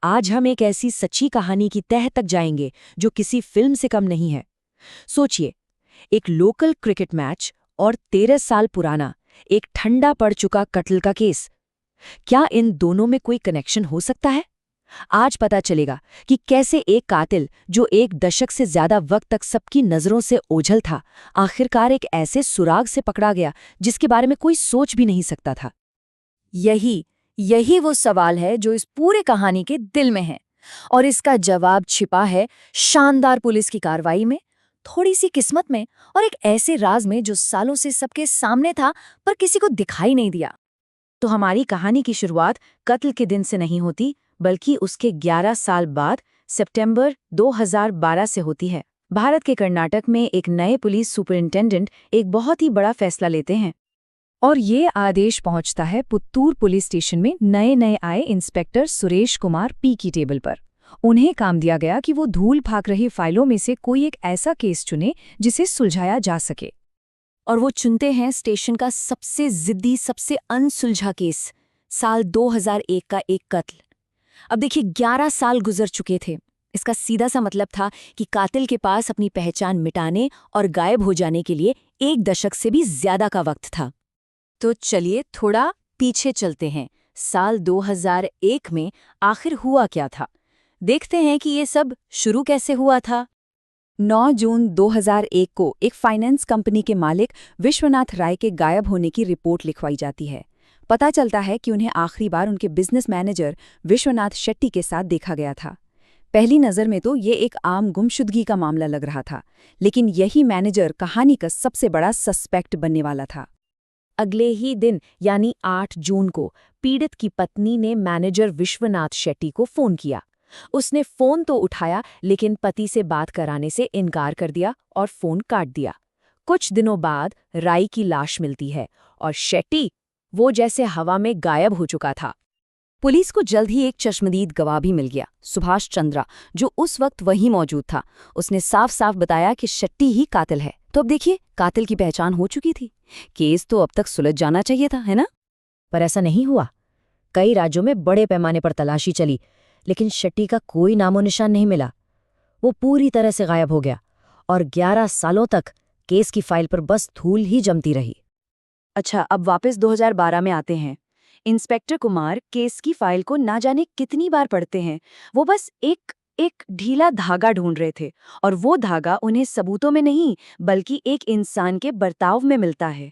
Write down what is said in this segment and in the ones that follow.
आज हम एक ऐसी सच्ची कहानी की तह तक जाएंगे जो किसी फिल्म से कम नहीं है। सोचिए, एक लोकल क्रिकेट मैच और 13 साल पुराना एक ठंडा पड़ चुका कत्ल का केस। क्या इन दोनों में कोई कनेक्शन हो सकता है? आज पता चलेगा कि कैसे एक कातिल जो एक दशक से ज्यादा वक्त तक सबकी नजरों से ओझल था, आखिरकार एक ऐसे सुराग से पकड़ा गया जिसके बारे में कोई सोच भी नहीं सकता था। यही वो सवाल है जो इस पूरे कहानी के दिल में है, और इसका जवाब छिपा है शानदार पुलिस की कार्रवाई में, थोड़ी सी किस्मत में, और एक ऐसे राज में जो सालों से सबके सामने था पर किसी को दिखाई नहीं दिया। तो हमारी कहानी की शुरुआत कत्ल के दिन से नहीं होती, बल्कि उसके 11 साल बाद सितंबर 2012 से होती है। भारत के कर्नाटक में एक नए पुलिस सुपरिंटेंडेंट एक बहुत ही बड़ा फैसला लेते हैं और ये आदेश पहुंचता है पुत्तूर पुलिस स्टेशन में नए आए इंस्पेक्टर सुरेश कुमार पी की टेबल पर। उन्हें काम दिया गया कि वो धूल भाग रही फाइलों में से कोई एक ऐसा केस चुने जिसे सुलझाया जा सके। और वो चुनते हैं स्टेशन का सबसे जिद्दी, सबसे अनसुलझा केस, साल 2001 का एक कत्ल। अब देखिए, 11 साल गुजर चुके थे। इसका सीधा सा मतलब था कि कातिल के पास अपनी पहचान मिटाने और गायब हो जाने के लिए 1 दशक से भी ज्यादा का वक्त था। तो चलिए थोड़ा पीछे चलते हैं। साल 2001 में आखिर हुआ क्या था? देखते हैं कि ये सब शुरू कैसे हुआ था। 9 जून 2001 को एक फाइनेंस कंपनी के मालिक विश्वनाथ राय के गायब होने की रिपोर्ट लिखवाई जाती है। पता चलता है कि उन्हें आखिरी बार उनके बिजनेस मैनेजर विश्वनाथ शेट्टी के साथ देखा गया था। पहली नज़र में तो ये एक आम गुमशुदगी का मामला लग रहा था, लेकिन यही मैनेजर कहानी का सबसे बड़ा सस्पेक्ट बनने वाला था। अगले ही दिन यानी 8 जून को पीड़ित की पत्नी ने मैनेजर विश्वनाथ शेट्टी को फोन किया। उसने फोन तो उठाया, लेकिन पति से बात कराने से इनकार कर दिया और फोन काट दिया। कुछ दिनों बाद राय की लाश मिलती है और शेट्टी वो जैसे हवा में गायब हो चुका था। पुलिस को जल्द ही एक चश्मदीद गवाह भी मिल गया, सुभाष चंद्रा, जो उस वक्त वहीं मौजूद था। उसने साफ साफ बताया कि शेट्टी ही कातिल है। तो अब देखिए, कातिल की पहचान हो चुकी थी। केस तो अब तक सुलझ जाना चाहिए था, है ना? पर ऐसा नहीं हुआ। कई राज्यों में बड़े पैमाने पर तलाशी चली, लेकिन शेट्टी का कोई नामो निशान नहीं मिला। वो पूरी तरह से गायब हो गया और 11 सालों तक केस की फाइल पर बस धूल ही जमती रही। अच्छा, अब वापस 2012 में आते हैं। इंस्पेक्टर कुमार केस की फाइल को ना जाने कितनी बार पढ़ते हैं। वो बस एक ढीला धागा ढूंढ रहे थे, और वो धागा उन्हें सबूतों में नहीं, बल्कि एक इंसान के बर्ताव में मिलता है।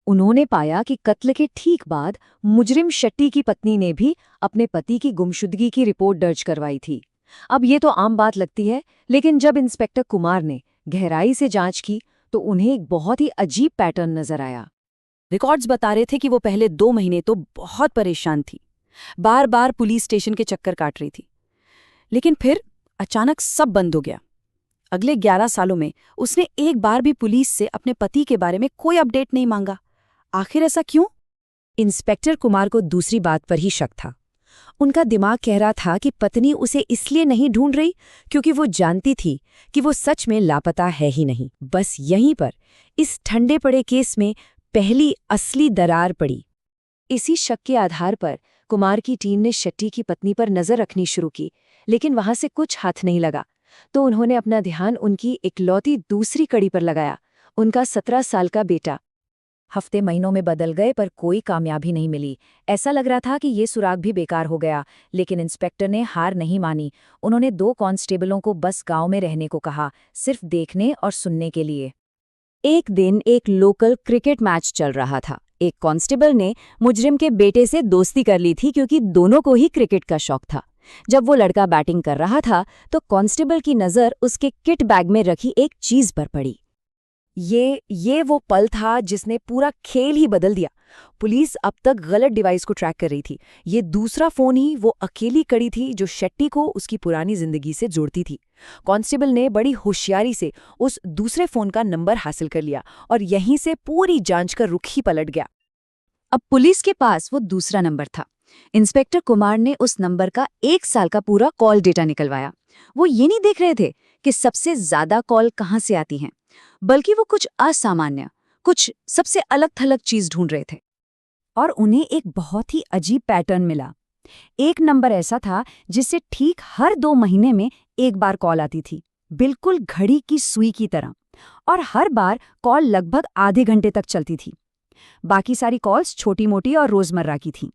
उन्होंने पाया कि कत्ल के ठीक बाद मुजरिम शेट्टी की पत्नी ने भी अपने पति की गुमशुदगी की रिपोर्ट दर्ज करवाई थी। अब ये तो आम बात लगती है, लेकिन जब इंस्पेक्टर कुमार ने गहराई से जांच की तो उन्हें एक बहुत ही अजीब पैटर्न नजर आया। रिकॉर्ड्स बता रहे थे कि वो पहले 2 महीने तो बहुत परेशान थी, बार बार पुलिस स्टेशन के चक्कर काट रही थी, लेकिन फिर अचानक सब बंद हो गया। अगले 11 सालों में उसने एक बार भी पुलिस से अपने पति के बारे में कोई अपडेट नहीं मांगा। आखिर ऐसा क्यों? इंस्पेक्टर कुमार को दूसरी बात पर ही शक था। उनका दिमाग कह रहा था कि पत्नी उसे इसलिए नहीं ढूंढ रही क्योंकि वो जानती थी कि वो सच में लापता है ही नहीं। बस यहीं पर इस ठंडे पड़े केस में पहली असली दरार पड़ी। इसी शक के आधार पर कुमार की टीम ने शेट्टी की पत्नी पर नजर रखनी शुरू की, लेकिन वहां से कुछ हाथ नहीं लगा। तो उन्होंने अपना ध्यान उनकी इकलौती दूसरी कड़ी पर लगाया, उनका 17 साल का बेटा। हफ्ते महीनों में बदल गए पर कोई कामयाबी नहीं मिली। ऐसा लग रहा था कि ये सुराग भी बेकार हो गया, लेकिन इंस्पेक्टर ने हार नहीं मानी। उन्होंने 2 कांस्टेबलों को बस गांव में रहने को कहा, सिर्फ देखने और सुनने के लिए। एक दिन एक लोकल क्रिकेट मैच चल रहा था। एक कांस्टेबल ने मुजरिम के बेटे से दोस्ती कर ली थी क्योंकि दोनों को ही क्रिकेट का शौक था। जब वो लड़का बैटिंग कर रहा था तो कांस्टेबल की नज़र उसके किट बैग में रखी एक चीज पर पड़ी। ये वो पल था जिसने पूरा खेल ही बदल दिया। पुलिस अब तक गलत डिवाइस को ट्रैक कर रही थी। ये दूसरा फोन ही वो अकेली कड़ी थी जो शेट्टी को उसकी पुरानी जिंदगी से जोड़ती थी। कांस्टेबल ने बड़ी होशियारी से उस दूसरे फोन का नंबर हासिल कर लिया और यहीं से पूरी जांच का रुख ही पलट गया। अब पुलिस के पास वो दूसरा नंबर था। इंस्पेक्टर कुमार ने उस नंबर का 1 साल का पूरा कॉल डेटा निकलवाया। वो ये नहीं देख रहे थे कि सबसे ज्यादा कॉल कहाँ से आती हैं, बल्कि वो कुछ असामान्य, कुछ सबसे अलग थलग चीज ढूंढ रहे थे। और उन्हें एक बहुत ही अजीब पैटर्न मिला। एक नंबर ऐसा था जिससे ठीक हर 2 महीने में एक बार कॉल आती थी, बिल्कुल घड़ी की सुई की तरह। और हर बार कॉल लगभग आधे घंटे तक चलती थी। बाकी सारी कॉल्स छोटी-मोटी और रोजमर्रा की थीं।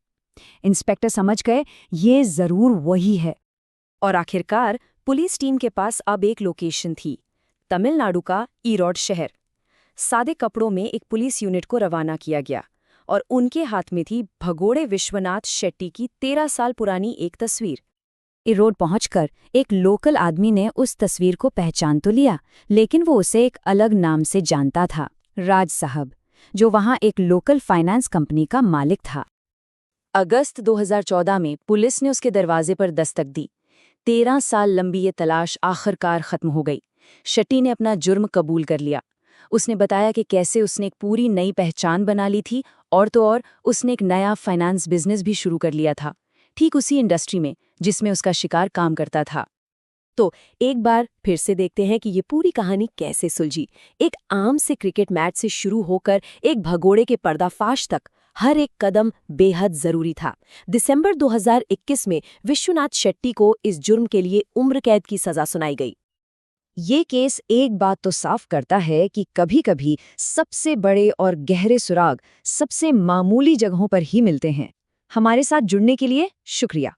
इंस्पेक्टर समझ गए ये जरूर वही है। और आखिरकार पुलिस टीम के पास अब एक लोकेशन थी, तमिलनाडु का ईरोड शहर। सादे कपड़ों में एक पुलिस यूनिट को रवाना किया गया और उनके हाथ में थी भगोड़े विश्वनाथ शेट्टी की 13 साल पुरानी एक तस्वीर। ईरोड पहुंचकर एक लोकल आदमी ने उस तस्वीर को पहचान तो लिया, लेकिन वो उसे एक अलग नाम से जानता था, राज साहब, जो वहां एक लोकल फाइनेंस कंपनी का मालिक था। अगस्त 2014 में पुलिस ने उसके दरवाजे पर दस्तक दी। 13 साल लंबी ये तलाश आखिरकार खत्म हो गई। शेट्टी ने अपना जुर्म कबूल कर लिया। उसने बताया कि कैसे उसने एक पूरी नई पहचान बना ली थी, और तो और उसने एक नया फाइनेंस बिजनेस भी शुरू कर लिया था, ठीक उसी इंडस्ट्री में जिसमें उसका शिकार काम करता था। तो एक बार फिर से देखते हैं कि ये पूरी कहानी कैसे सुलझी। एक आम से क्रिकेट मैच से शुरू होकर एक भगोड़े के पर्दाफाश तक हर एक कदम बेहद जरूरी था। दिसंबर 2021 में विश्वनाथ शेट्टी को इस जुर्म के लिए उम्र कैद की सजा सुनाई गई। ये केस एक बात तो साफ करता है कि कभी-कभी सबसे बड़े और गहरे सुराग सबसे मामूली जगहों पर ही मिलते हैं। हमारे साथ जुड़ने के लिए शुक्रिया।